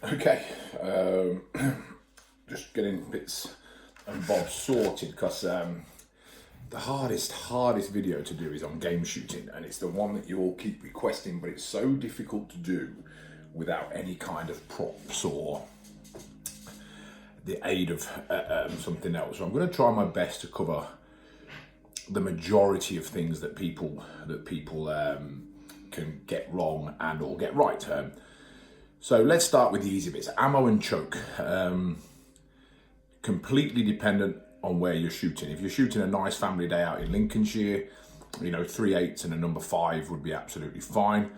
Okay, just getting bits and bobs sorted because the hardest video to do is on game shooting, and it's the one that you all keep requesting, but it's so difficult to do without any kind of props or the aid of something else. So I'm going to try my best to cover the majority of things that people can get wrong and or get right. So let's start with the easy bits. Ammo and choke. Completely dependent on where you're shooting. If you're shooting a nice family day out in Lincolnshire, 3/8 and a number 5 would be absolutely fine.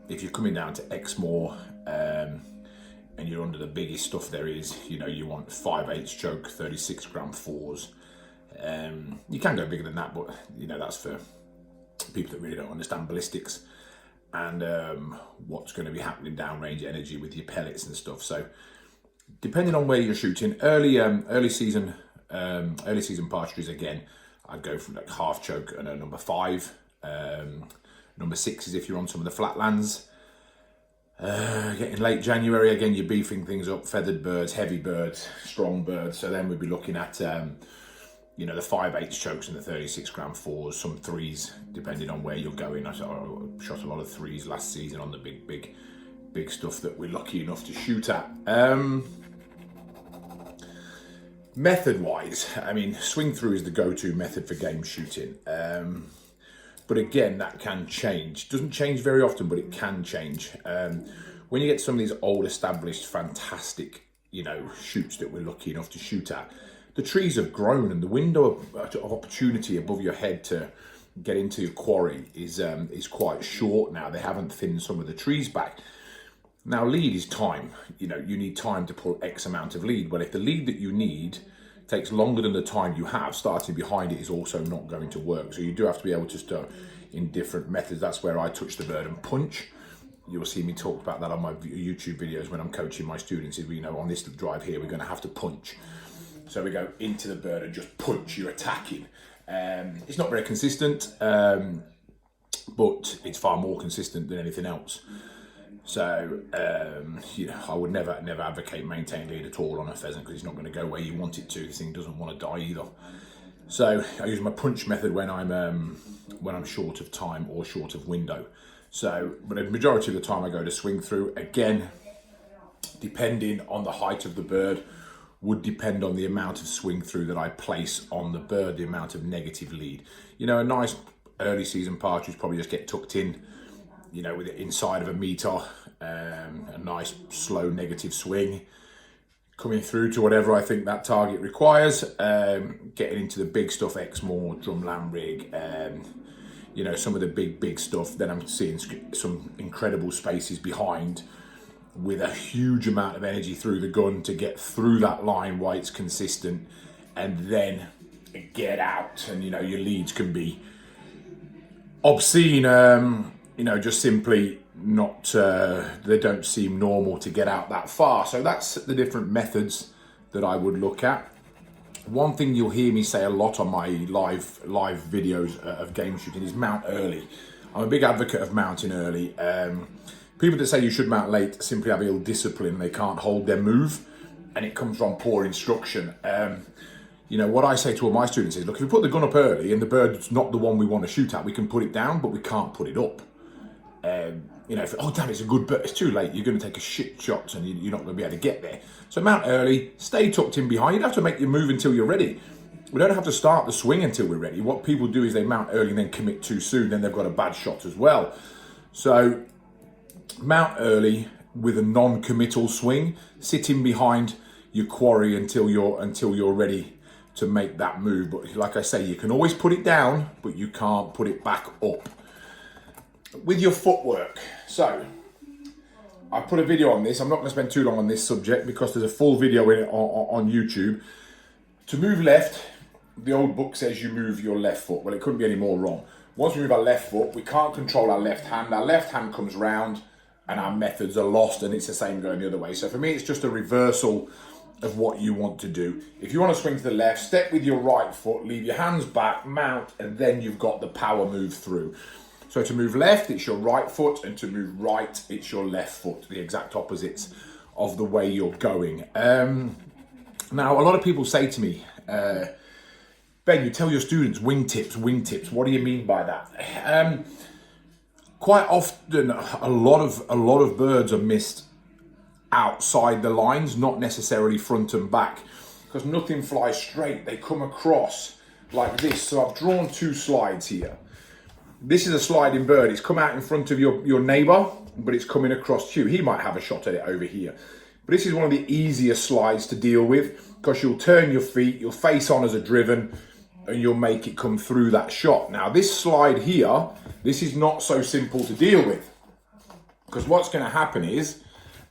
If you're coming down to Exmoor and you're under the biggest stuff there is, you want 5/8 choke, 36 gram 4s. You can go bigger than that, but that's for people that really don't understand ballistics and what's going to be happening downrange energy with your pellets and stuff. So depending on where you're shooting, early season partridges, again, I'd go for like half choke and a number 5. Number 6 is if you're on some of the flatlands. Getting late January, again, you're beefing things up, feathered birds, heavy birds, strong birds. So then we'd be looking at the 5/8 chokes and the 36 gram 4s, some 3s, depending on where you're going. I shot a lot of 3s last season on the big stuff that we're lucky enough to shoot at. Method wise, swing through is the go-to method for game shooting. But again, that can change. Doesn't change very often, but it can change. When you get some of these old established, fantastic, shoots that we're lucky enough to shoot at, the trees have grown and the window of opportunity above your head to get into your quarry is quite short now. They haven't thinned some of the trees back. Now, lead is time. You need time to pull X amount of lead. Well, if the lead that you need takes longer than the time you have, starting behind it is also not going to work. So you do have to be able to start in different methods. That's where I touch the bird and punch. You'll see me talk about that on my YouTube videos when I'm coaching my students. Is on this drive here, we're going to have to punch. So we go into the bird and just punch, you're attacking. It's not very consistent, but it's far more consistent than anything else. So, I would never advocate maintaining lead at all on a pheasant because it's not going to go where you want it to. This thing doesn't want to die either. So I use my punch method when I'm short of time or short of window. So, but the majority of the time I go to swing through. Again, depending on the height of the bird, would depend on the amount of swing through that I place on the bird, the amount of negative lead. A nice early season partridge probably just get tucked in, with it inside of a meter, a nice slow negative swing, coming through to whatever I think that target requires, getting into the big stuff, Exmoor, drumland rig, some of the big stuff. Then I'm seeing some incredible spaces behind, with a huge amount of energy through the gun to get through that line while it's consistent, and then get out. And your leads can be obscene, just simply not, they don't seem normal to get out that far. So that's the different methods that I would look at. One thing you'll hear me say a lot on my live videos of game shooting is mount early. I'm a big advocate of mounting early. People that say you should mount late simply have ill discipline. They can't hold their move, and it comes from poor instruction. What I say to all my students is, look, if we put the gun up early and the bird's not the one we want to shoot at, we can put it down, but we can't put it up. Damn, it's a good bird, it's too late, you're going to take a shit shot and you're not going to be able to get there. So mount early, stay tucked in behind. You don't have to make your move until you're ready. We don't have to start the swing until we're ready. What people do is they mount early and then commit too soon, then they've got a bad shot as well. So mount early with a non-committal swing, sitting behind your quarry until you're ready to make that move. But like I say, you can always put it down, but you can't put it back up. With your footwork, so I put a video on this. I'm not going to spend too long on this subject because there's a full video in it on YouTube. To move left, the old book says you move your left foot. Well, it couldn't be any more wrong. Once we move our left foot, we can't control our left hand. Our left hand comes round and our methods are lost, and it's the same going the other way. So for me, it's just a reversal of what you want to do. If you want to swing to the left, step with your right foot, leave your hands back, mount, and then you've got the power move through. So to move left, it's your right foot, and to move right, it's your left foot, the exact opposites of the way you're going. Now, a lot of people say to me, Ben, you tell your students wingtips, wingtips. What do you mean by that? Quite often, a lot of birds are missed outside the lines, not necessarily front and back, because nothing flies straight. They come across like this. So I've drawn two slides here. This is a sliding bird. It's come out in front of your neighbor, but it's coming across to you. He might have a shot at it over here. But this is one of the easiest slides to deal with, because you'll turn your feet, you'll face on as a driven, and you'll make it come through that shot. Now this slide here, this is not so simple to deal with, because what's going to happen is,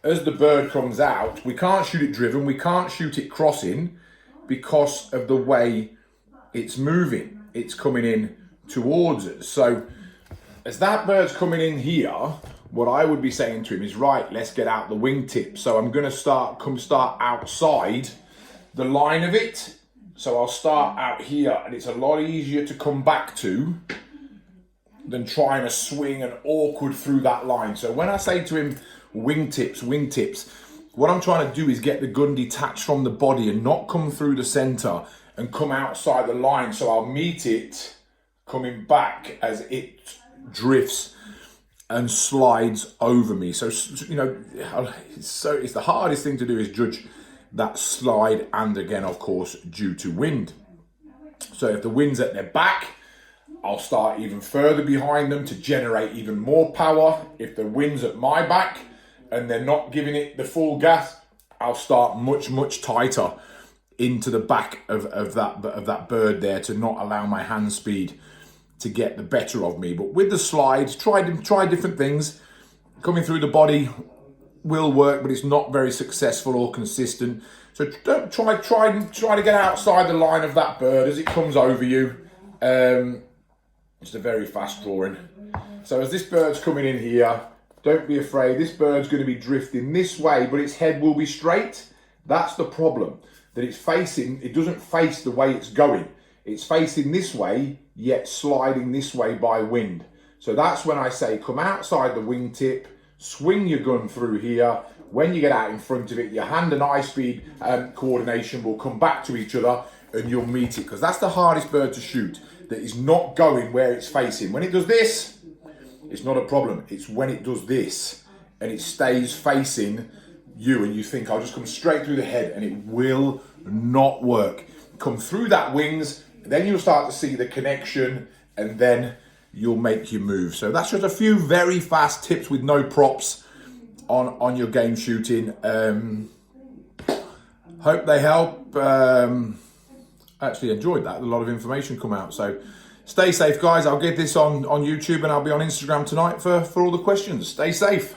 as the bird comes out, we can't shoot it driven, we can't shoot it crossing, because of the way it's moving. It's coming in towards us. So as that bird's coming in here, what I would be saying to him is, right, let's get out the wingtip. So I'm going to start outside the line of it. So I'll start out here, and it's a lot easier to come back to than trying to swing and awkward through that line. So when I say to him, wingtips, wingtips, what I'm trying to do is get the gun detached from the body and not come through the center and come outside the line. So I'll meet it coming back as it drifts and slides over me. So, you know, it's the hardest thing to do is judge that slide, and again, of course, due to wind. So if the wind's at their back, I'll start even further behind them to generate even more power. If the wind's at my back and they're not giving it the full gas, I'll start much tighter into the back of that bird there, to not allow my hand speed to get the better of me. But with the slides, try different things. Coming through the body will work, but it's not very successful or consistent. So don't try to get outside the line of that bird as it comes over you. It's a very fast drawing. So as this bird's coming in here, don't be afraid. This bird's going to be drifting this way, but its head will be straight. That's the problem, that it doesn't face the way it's going. It's facing this way, yet sliding this way by wind. So that's when I say, come outside the wingtip, swing your gun through here. When you get out in front of it, your hand and eye speed coordination will come back to each other, and you'll meet it, because that's the hardest bird to shoot, that is not going where it's facing. When it does this, it's not a problem. It's when it does this and it stays facing you, and you think, I'll just come straight through the head, and it will not work. Come through that wings, then you'll start to see the connection, and then you'll make your move. So that's just a few very fast tips with no props on your game shooting. Hope they help. Actually enjoyed that. A lot of information come out. So stay safe, guys. I'll get this on YouTube, and I'll be on Instagram tonight for all the questions. Stay safe.